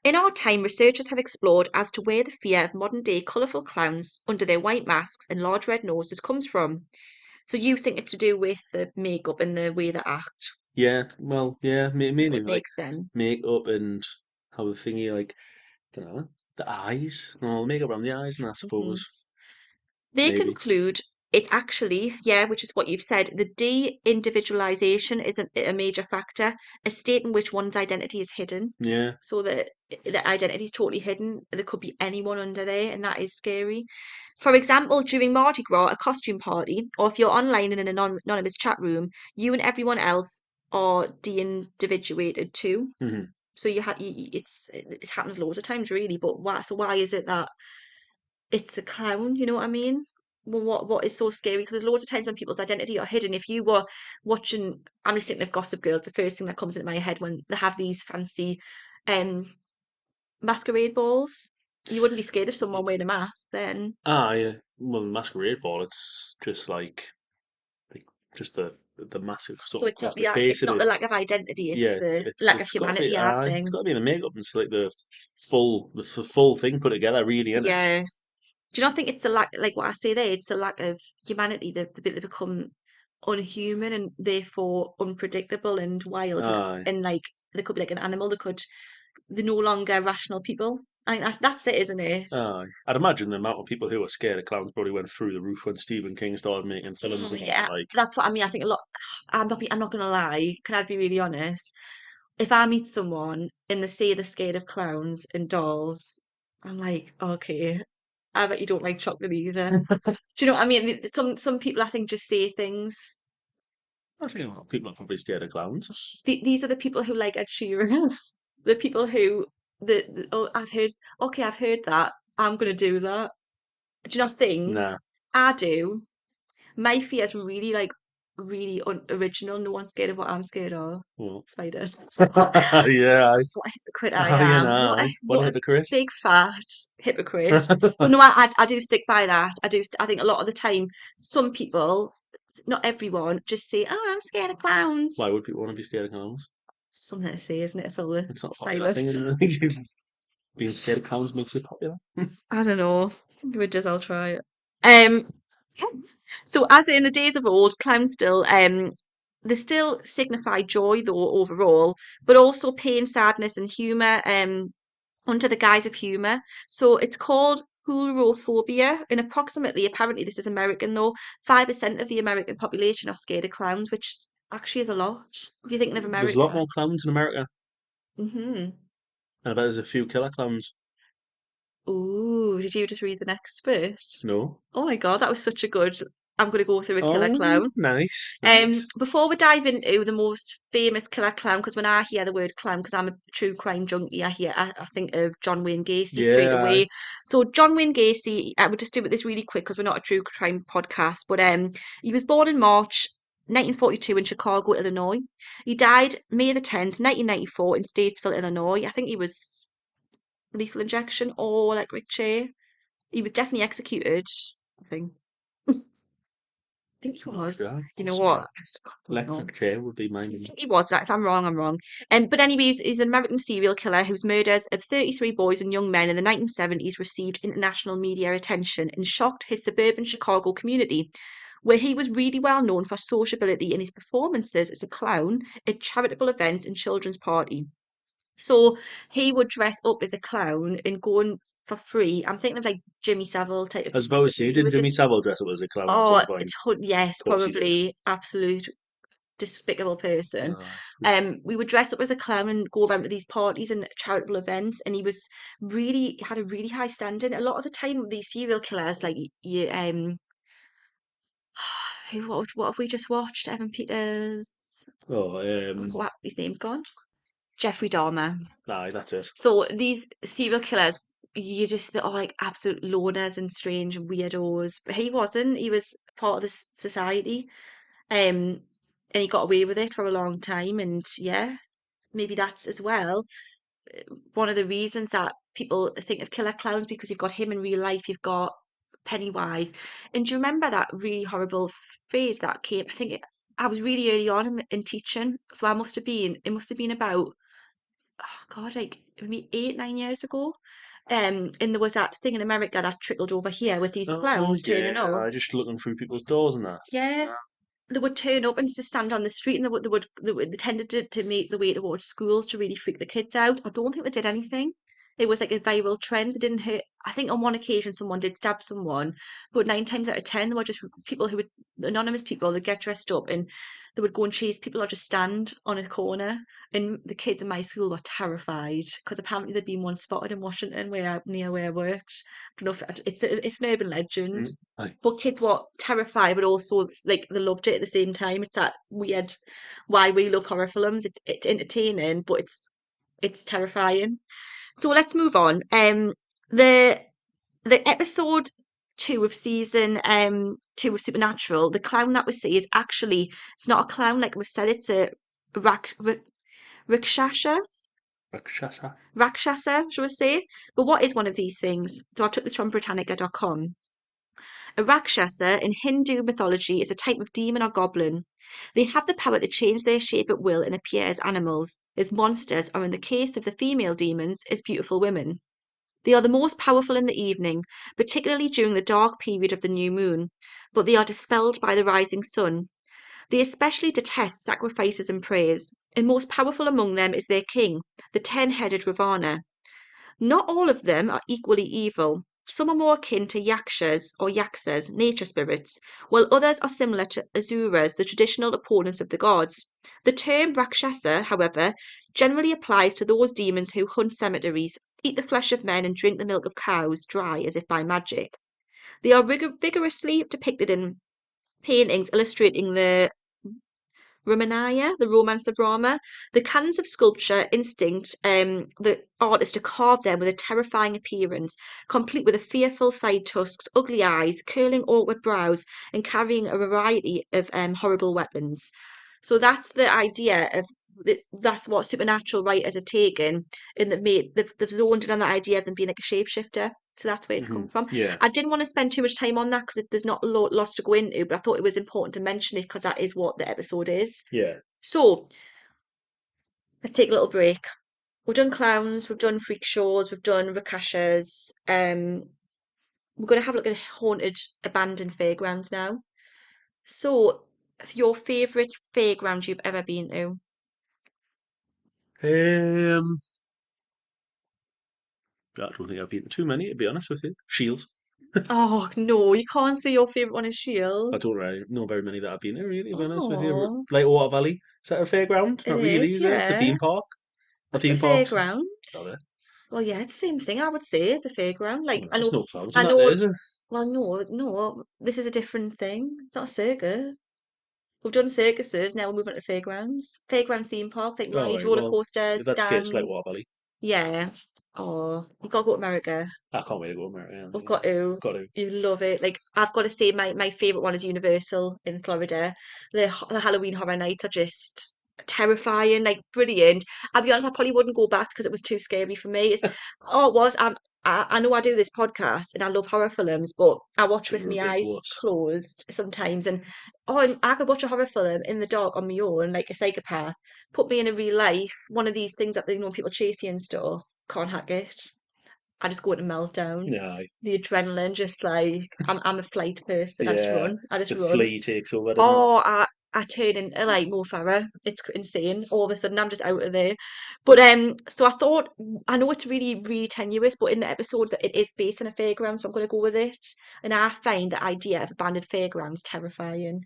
In our time, researchers have explored as to where the fear of modern day colourful clowns under their white masks and large red noses comes from. So you think it's to do with the makeup and the way they act? Yeah, well, yeah, That mainly would like make sense. makeup and how the thingy like, don't know, the eyes. No, makeup around the eyes, and I Hmm. suppose They maybe. conclude it's actually, yeah, which is what you've said, the de-individualization is a major factor, a state in which one's identity is hidden. Yeah. So that the identity is totally hidden. There could be anyone under there, and that is scary. For example, during Mardi Gras, a costume party, or if you're online in an anonymous chat room, you and everyone else are de-individuated too. Hmm. So it happens loads of times, really. But why? So why is it that it's the clown? You know what I mean? Well, what is so scary? Because there's loads of times when people's identity are hidden. If you were watching, I'm just thinking of Gossip Girl. It's the first thing that comes into my head when they have these fancy um masquerade balls. You wouldn't be scared of someone wearing a mask then. Ah, yeah. Well, Masquerade Ball, it's just like just the massive So sort of it's not across the face. it's It not the lack is. of identity, Yeah, it's the lack of it's got to be. humanity, I It's think. got to be the makeup. It's like the full thing put together, really, isn't it? Yeah. Do you not think it's the lack, like what I say there, it's the lack of humanity, the bit they become unhuman and therefore unpredictable and wild Aye, and like they could be like an animal, they're no longer rational people. I think that's it, isn't it? aye. I'd imagine the amount of people who were scared of clowns probably went through the roof when Stephen King started making films Mm, and that. yeah, Like, that's what I mean. I think a lot. I'm not gonna lie. Can I be really honest? If I meet someone and they say they're scared of clowns and dolls, I'm like, okay, I bet you don't like chocolate either. Do you know what I mean? Some people I think just say things. I think a lot of people are probably scared of clowns. These are the people who like Ed Sheeran, the people who oh I've heard that. I'm gonna do that. Do you not think Nah. I do? My fear is really like really original. No one's scared of what I'm scared of. Well, Spiders. yeah. What a hypocrite I Aye, and am. aye. What a What a hypocrite. big fat hypocrite. But no, I do stick by that. I think a lot of the time, some people, not everyone, just say, "Oh, I'm scared of Why clowns." would people want to be scared of clowns? Something to say, isn't it? Fill the It's not a popular thing, silence. isn't it? Being scared of clowns makes it popular. I don't know. Give it just, I'll try it. Um, so as in the days of old, clowns still they still signify joy though overall, but also pain, sadness, and humour under the guise of humour. So it's called coulrophobia, and apparently this is American though, 5% of the American population are scared of clowns, which actually is a lot. If you're thinking of There's a lot America. more clowns in America, Hmm. and I bet there's a few killer clowns. Ooh, did you just read the next bit? No? Oh my God, that was such a good. I'm going to go through a killer Oh, clown. nice, nice. Before we dive into the most famous killer clown, because when I hear the word clown, because I'm a true crime junkie, I think of John Wayne Gacy straight Yeah, away. So John Wayne Gacy, I would just do this really quick because we're not a true crime podcast, but he was born in March 1942 in Chicago, Illinois. He died May the 10th, 1994 in Statesville, Illinois. I think he was lethal injection or electric chair. He was definitely executed, I think. Think he not was. sure, You know possibly. what? I just don't know. Electric chair would be I mine. think he was, but if I'm wrong, I'm wrong. But anyways, he's an American serial killer whose murders of 33 boys and young men in the 1970s received international media attention and shocked his suburban Chicago community, where he was really well known for sociability in his performances as a clown at charitable events and children's party. So he would dress up as a clown and go in for free. I'm thinking of like Jimmy Savile type of I people. suppose, see, He didn't was a Jimmy Savile dress up as a clown at oh, some point? yes, Of course he did. probably absolute despicable person. Uh, We would dress up as a clown and go around to these parties and charitable events, and he was really had a really high standing. A lot of the time, these serial killers, like you, what have we just watched? Evan Peters. oh, What his name's gone? Jeffrey Dahmer. aye, that's it. So these serial killers, they're all like absolute loners and strange weirdos. But he wasn't. He was part of this society. Um, and he got away with it for a long time. And yeah, maybe that's as well. one of the reasons that people think of killer clowns because you've got him in real life, you've got Pennywise. And do you remember that really horrible phase that came? I was really early on in teaching, so it must have been about, oh God, like maybe 8, 9 years ago. And there was that thing in America that trickled over here with these Oh clowns turning yeah, up. I just looking through people's doors and that. Yeah, they would turn up and just stand on the street, and they tended to make the way towards schools to really freak the kids out. I don't think they did anything. It was like a viral trend. They didn't hurt. I think on one occasion someone did stab someone, but 9 times out of 10 they were just people who would anonymous people that get dressed up and they would go and chase people or just stand on a corner. And the kids in my school were terrified because apparently there'd been one spotted in Washington near where I worked. I don't know if it's an urban legend. Mm. Aye. But kids were terrified, but also like they loved it at the same time. It's that weird why we love horror films. It's entertaining, but it's terrifying. So let's move on. The the episode 2 of season 2 of Supernatural, the clown that we see is actually it's not a clown like we've said. It's a rak, rak, rakshasa, Rakshasa. rakshasa, shall we say? But what is one of these things? So I took this from Britannica.com. A Rakshasa in Hindu mythology is a type of demon or goblin. They have the power to change their shape at will and appear as animals, as monsters, or in the case of the female demons, as beautiful women. They are the most powerful in the evening, particularly during the dark period of the new moon, but they are dispelled by the rising sun. They especially detest sacrifices and prayers, and most powerful among them is their king, the 10-headed Ravana. Not all of them are equally evil. Some are more akin to yakshas or yaksas, nature spirits, while others are similar to asuras, the traditional opponents of the gods. The term rakshasa, however, generally applies to those demons who hunt cemeteries, eat the flesh of men, and drink the milk of cows dry as if by magic. They are vigorously depicted in paintings illustrating the Ramanaya, the Romance of Rama, the canons of sculpture instinct the artist to carve them with a terrifying appearance, complete with a fearful side tusks, ugly eyes, curling awkward brows, and carrying a variety of horrible weapons. So that's the idea of that's what supernatural writers have taken and they've zoned in on the idea of them being like a shapeshifter. So that's where it's Hmm. come from. Yeah, I didn't want to spend too much time on that because there's not lots to go into, but I thought it was important to mention it because that is what the episode is. yeah. So let's take a little break. We've done clowns, we've done freak shows, we've done rakashas. We're going to have a look at haunted, abandoned fairgrounds now. So, your favourite fairground you've ever been to? Um, I don't think I've been to too many, to be honest with you. Shields. Oh no, you can't say your favourite one is I Shield. don't really know very many that I've been to, really, to be honest with you. Oh, Like Water Valley. Is that a fairground? it Not really, is, is it? It's a yeah. theme park. A That's a theme park's fairground. not it? Well, yeah, it's the same thing I would say. It's a fairground. Like Well, there's no clowns in I that there, know. is there? Well, no, this is a different thing. It's not a circus. We've done circuses, now we're moving on to fairgrounds. Fairgrounds theme parks, like All rides, right, roller well, coasters, if that's the case, like stand. Water Valley. Yeah. Oh, you gotta go to America. I can't wait to go to America. We've Yeah. got to. Got to. You love it. Like I've got to say, my favorite one is Universal in Florida. The Halloween Horror Nights are just terrifying, like brilliant. I'll be honest, I probably wouldn't go back because it was too scary for me. Oh, it was. I know I do this podcast and I love horror films, but I watch But with you're a my bit eyes wuss. closed sometimes. And oh, and I could watch a horror film in the dark on my own, like a psychopath. Put me in a real life, one of these things that people chase you and stuff. Can't hack it. I just go into meltdown. Yeah, The adrenaline, just like I'm a flight person. I just yeah. run. I just The run. flea takes over, doesn't it? Oh, I turn into like Mo Farah. It's insane. All of a sudden, I'm just out of there. But so I thought I know it's really tenuous, but in the episode that it is based on a fairground, so I'm going to go with it. And I find the idea of abandoned fairgrounds terrifying,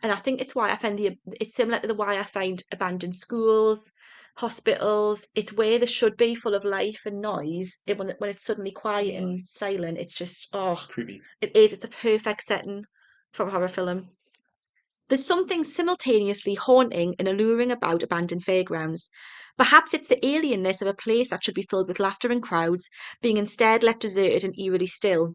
and I think it's why I find it's similar to the why I find abandoned schools, hospitals. It's where they should be full of life and noise. When it's suddenly quiet Aye. and silent, it's just oh, Creepy. it is. It's a perfect setting for a horror film. There's something simultaneously haunting and alluring about abandoned fairgrounds. Perhaps it's the alienness of a place that should be filled with laughter and crowds, being instead left deserted and eerily still.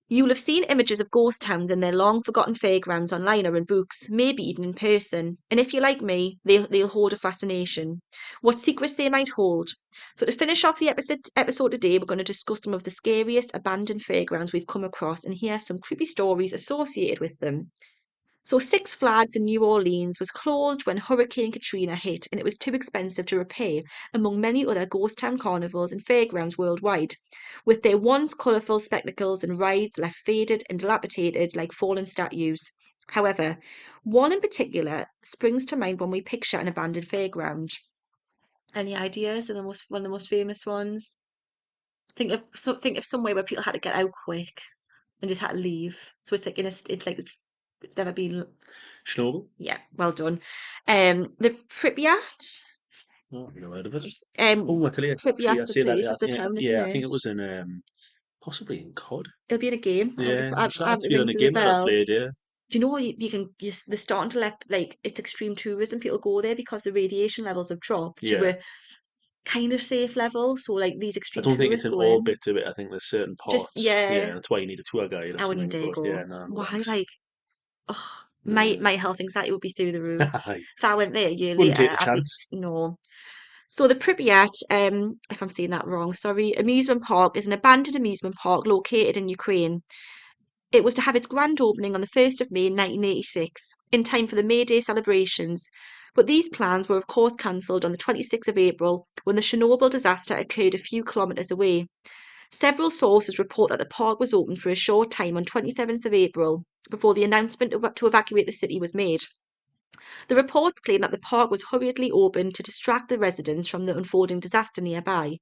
You'll have seen images of ghost towns and their long forgotten fairgrounds online or in books, maybe even in person. And if you're like me, they'll hold a fascination. What secrets they might hold. So, to finish off the episode today, we're going to discuss some of the scariest abandoned fairgrounds we've come across and hear some creepy stories associated with them. So Six Flags in New Orleans was closed when Hurricane Katrina hit and it was too expensive to repair, among many other ghost town carnivals and fairgrounds worldwide, with their once colourful spectacles and rides left faded and dilapidated like fallen statues. However, one in particular springs to mind when we picture an abandoned fairground. Any ideas? One of the most famous ones. Think of somewhere where people had to get out quick and just had to leave. So it's like it's never been. Chernobyl? Yeah, well done. The Pripyat. Oh, I've never heard of it. Um, Oh, I tell you, actually, I Pripyat's the say that. place of the town, isn't Yeah, I think it? it was in possibly in COD. It'll be in a game. Yeah, It that's been on rings a a game that I've bell. played. Yeah, Do you know what they're starting to let like it's extreme tourism. People go there because the radiation levels have dropped to yeah. a kind of safe level. So like these I extreme don't think it's tourists in go all in. bits of it. I think there's certain Just parts. yeah, Yeah, that's why you need a tour guide or I wouldn't something. dare But go. yeah, no, no Why thanks. like oh No. my health anxiety would be through the roof. Aye. If I went there a year Wouldn't take later, a I'd be chance. no. So the Pripyat, if I'm saying that wrong, sorry, amusement park is an abandoned amusement park located in Ukraine. It was to have its grand opening on the 1st of May 1986, in time for the May Day celebrations. But these plans were of course cancelled on the 26th of April when the Chernobyl disaster occurred a few kilometres away. Several sources report that the park was open for a short time on 27th of April before the announcement to evacuate the city was made. The reports claim that the park was hurriedly opened to distract the residents from the unfolding disaster nearby.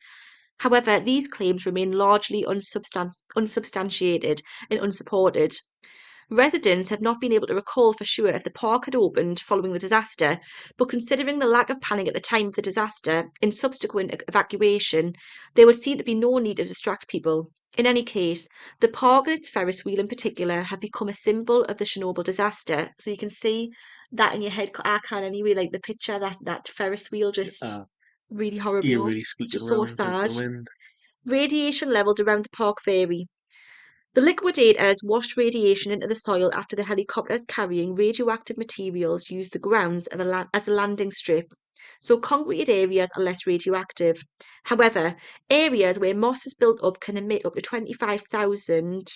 However, these claims remain largely unsubstantiated and unsupported. Residents have not been able to recall for sure if the park had opened following the disaster, but considering the lack of panic at the time of the disaster and subsequent evacuation, there would seem to be no need to distract people. In any case, the park and its Ferris wheel in particular have become a symbol of the Chernobyl disaster. So you can see that in your head. I can anyway, like the picture that Ferris wheel just Uh, really horrible. eerie It's squeaking just so around in the sad. wind. Radiation levels around the park vary. The liquidators washed radiation into the soil after the helicopters carrying radioactive materials used the grounds as a landing strip. So concreted areas are less radioactive. However, areas where moss is built up can emit up to 25,000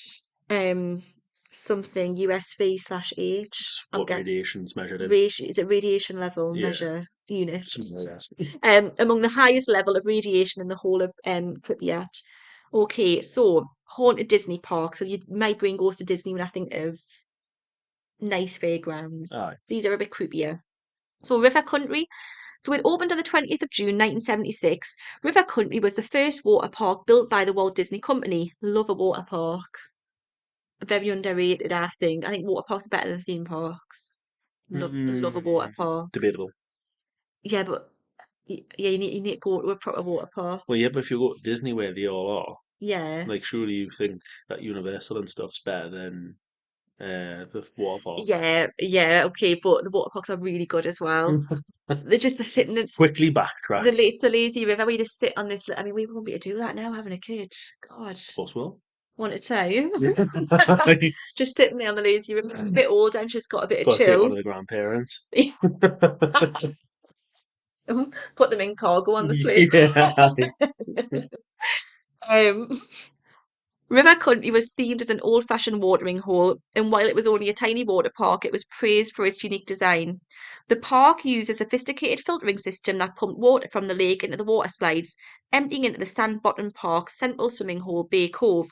um something USV slash H. I'm What get radiation's measured in? ratio is it radiation level Yeah, measure unit? something like that. Among the highest level of radiation in the whole of Pripyat. Okay, so haunted Disney park. So my brain goes to Disney when I think of nice fairgrounds. Aye. These are a bit creepier. So River Country. So it opened on the 20th of June 1976. River Country was the first water park built by the Walt Disney Company. Love a water park. Very underrated, I think. I think water parks are better than theme parks. Love a water Mm, park. debatable. Yeah, but yeah, you need to go to a proper water park. Well, yeah, but if you go to Disney where they all are, Yeah. like surely you think that Universal and stuff's better than the water park. Yeah, okay, but the water parks are really good as well. They're just the sitting in Quickly backtrack. the lazy river. We just sit on this. I mean, we won't be able to do that now, having a kid. God, Possible. want to tell Yeah. just sitting there on the lazy river, a bit older, and she's got a bit of Got to take one chill. of the grandparents. Put them in cargo on the plane. Yeah. Um, River Country was themed as an old-fashioned watering hole, and while it was only a tiny water park, it was praised for its unique design. The park used a sophisticated filtering system that pumped water from the lake into the water slides, emptying into the sand-bottomed park's central swimming hole, Bay Cove.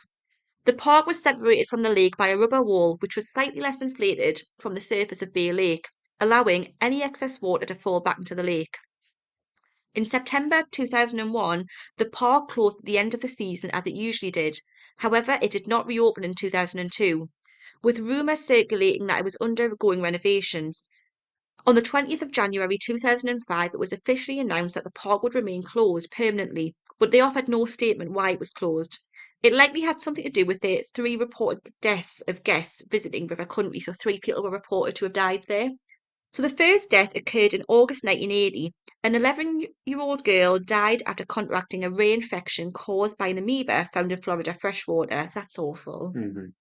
The park was separated from the lake by a rubber wall, which was slightly less inflated from the surface of Bay Lake, allowing any excess water to fall back into the lake. In September 2001, the park closed at the end of the season as it usually did. However, it did not reopen in 2002, with rumours circulating that it was undergoing renovations. On the 20th of January 2005, it was officially announced that the park would remain closed permanently, but they offered no statement why it was closed. It likely had something to do with the three reported deaths of guests visiting River Country, so three people were reported to have died there. So the first death occurred in August 1980. An 11-year-old girl died after contracting a rare infection caused by an amoeba found in Florida freshwater. That's awful. Mhm.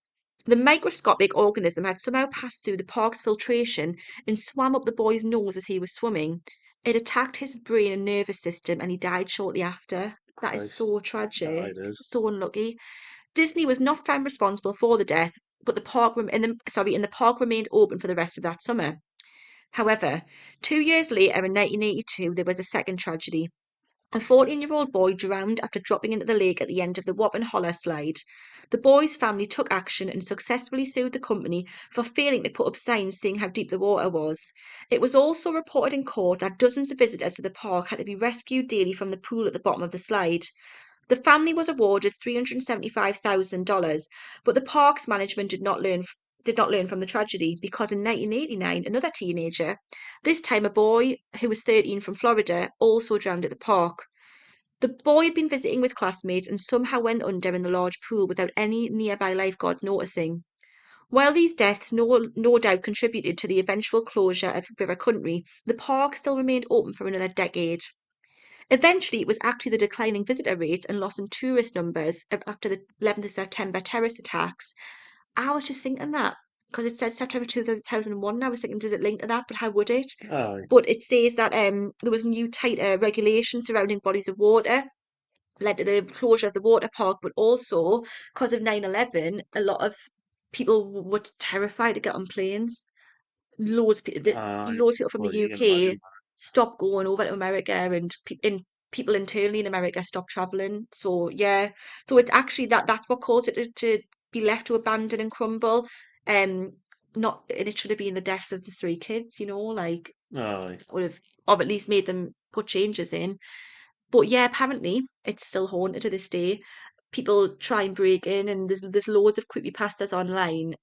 The microscopic organism had somehow passed through the park's filtration and swam up the boy's nose as he was swimming. It attacked his brain and nervous system, and he died shortly after. That is Christ. so Ah, tragic, it is. so unlucky. Disney was not found responsible for the death, but the park remained open for the rest of that summer. However, 2 years later, in 1982, there was a second tragedy. A 14-year-old boy drowned after dropping into the lake at the end of the Wobbin Holler slide. The boy's family took action and successfully sued the company for failing to put up signs saying how deep the water was. It was also reported in court that dozens of visitors to the park had to be rescued daily from the pool at the bottom of the slide. The family was awarded $375,000, but the park's management did not learn from the tragedy because in 1989, another teenager, this time a boy who was 13 from Florida, also drowned at the park. The boy had been visiting with classmates and somehow went under in the large pool without any nearby lifeguards noticing. While these deaths no doubt contributed to the eventual closure of River Country, the park still remained open for another decade. Eventually, it was actually the declining visitor rates and loss in tourist numbers after the 11th of September terrorist attacks. I was just thinking that because it said September 2001, and I was thinking, does it link to that? But how would it? Aye. But it says that there was new tighter regulations surrounding bodies of water, led to the closure of the water park, but also because of 9/11, a lot of people were terrified to get on planes. Aye. Loads of people from the Well, you can UK imagine. stopped going over to America, and people internally in America stopped traveling. So yeah, so it's actually that's what caused it to be left to abandon and crumble. Um, not and it should have been the deaths of the three kids, like Aye. would have, or at least made them put changes in. But yeah, apparently it's still haunted to this day. People try and break in, and there's loads of creepypastas online,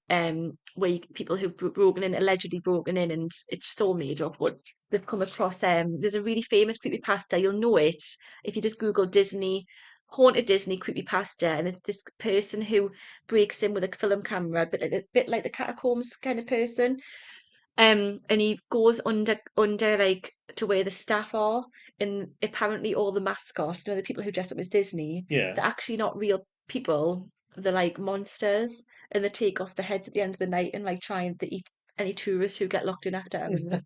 where people who've broken in, allegedly broken in, and it's still made up. But they've come across there's a really famous creepypasta. You'll know it if you just Google Disney haunted Disney creepypasta, and it's this person who breaks in with a film camera, but a bit like the catacombs kind of person, and he goes under like to where the staff are, and apparently all the mascots, the people who dress up as Disney, Yeah. they're actually not real people. They're like monsters, and they take off the heads at the end of the night and like try and they eat any tourists who get locked in after them. And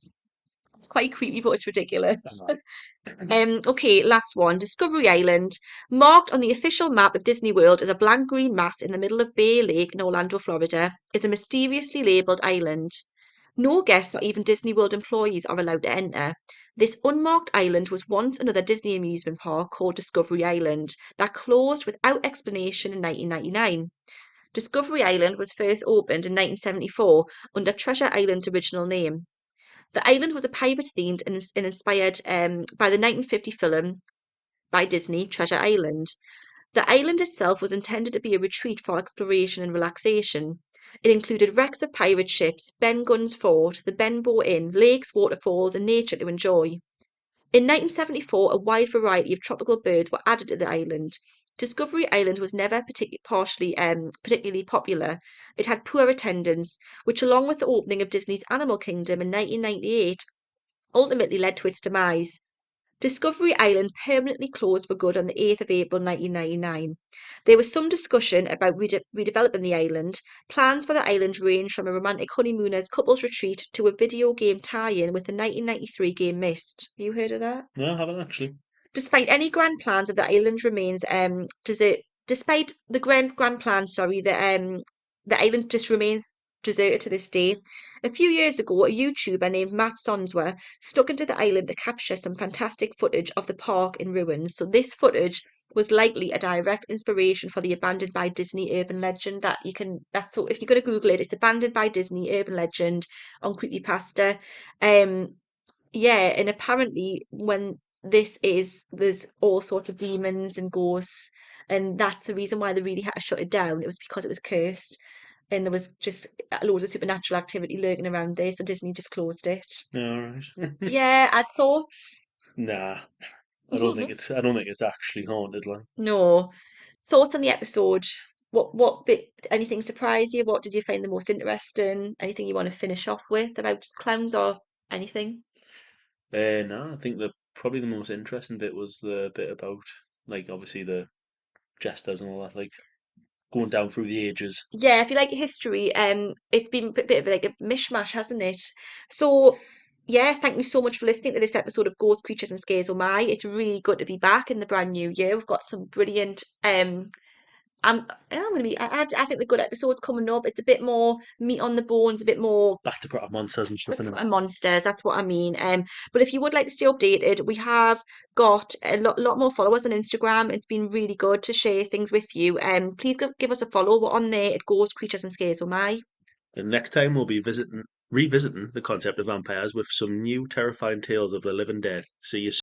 it's quite creepy, but it's ridiculous. Aye. Okay, last one. Discovery Island, marked on the official map of Disney World as a blank green mass in the middle of Bay Lake in Orlando, Florida, is a mysteriously labeled island. No guests or even Disney World employees are allowed to enter. This unmarked island was once another Disney amusement park called Discovery Island that closed without explanation in 1999. Discovery Island was first opened in 1974 under Treasure Island's original name. The island was a pirate themed and inspired by the 1950 film by Disney, Treasure Island. The island itself was intended to be a retreat for exploration and relaxation. It included wrecks of pirate ships, Ben Gunn's fort, the Benbow Inn, lakes, waterfalls, and nature to enjoy. In 1974, a wide variety of tropical birds were added to the island. Discovery Island was never particularly popular. It had poor attendance, which, along with the opening of Disney's Animal Kingdom in 1998, ultimately led to its demise. Discovery Island permanently closed for good on the 8th of April 1999. There was some discussion about redeveloping the island. Plans for the island range from a romantic honeymooners couples retreat to a video game tie-in with the 1993 game Myst. You heard of that? No, I haven't actually. Despite any grand plans of the island remains desert. Despite the grand plans, sorry, the island just remains deserted to this day. A few years ago, a YouTuber named Matt Sonswer stuck into the island to capture some fantastic footage of the park in ruins. So this footage was likely a direct inspiration for the abandoned by Disney urban legend that you can. That's so. If you're going to Google it, it's abandoned by Disney urban legend on creepypasta. Um, yeah, and apparently when there's all sorts of demons and ghosts, and that's the reason why they really had to shut it down. It was because it was cursed, and there was just loads of supernatural activity lurking around there, so Disney just closed it. All right. Yeah, I thoughts. Nah, I don't think it's actually haunted. Like, No. Thoughts on the episode? What bit, anything surprise you? What did you find the most interesting? Anything you want to finish off with about clowns or anything? nah, I think the probably the most interesting bit was the bit about like obviously the jesters and all that. Like, going down through the ages. Yeah, if you like history, it's been a bit of like a mishmash, hasn't it? So, yeah, thank you so much for listening to this episode of Ghost Creatures and Scares Oh My. It's really good to be back in the brand new year. We've got some brilliant I'm gonna be I think the good episodes coming up. It's a bit more meat on the bones, a bit more Back to proper monsters and stuff in them. monsters. That's what I mean. But if you would like to stay updated, we have got a lot more followers on Instagram. It's been really good to share things with you. Please give us a follow. We're on there at Ghost Creatures and Scares. Oh my. And next time we'll be revisiting the concept of vampires with some new terrifying tales of the living dead. See you soon.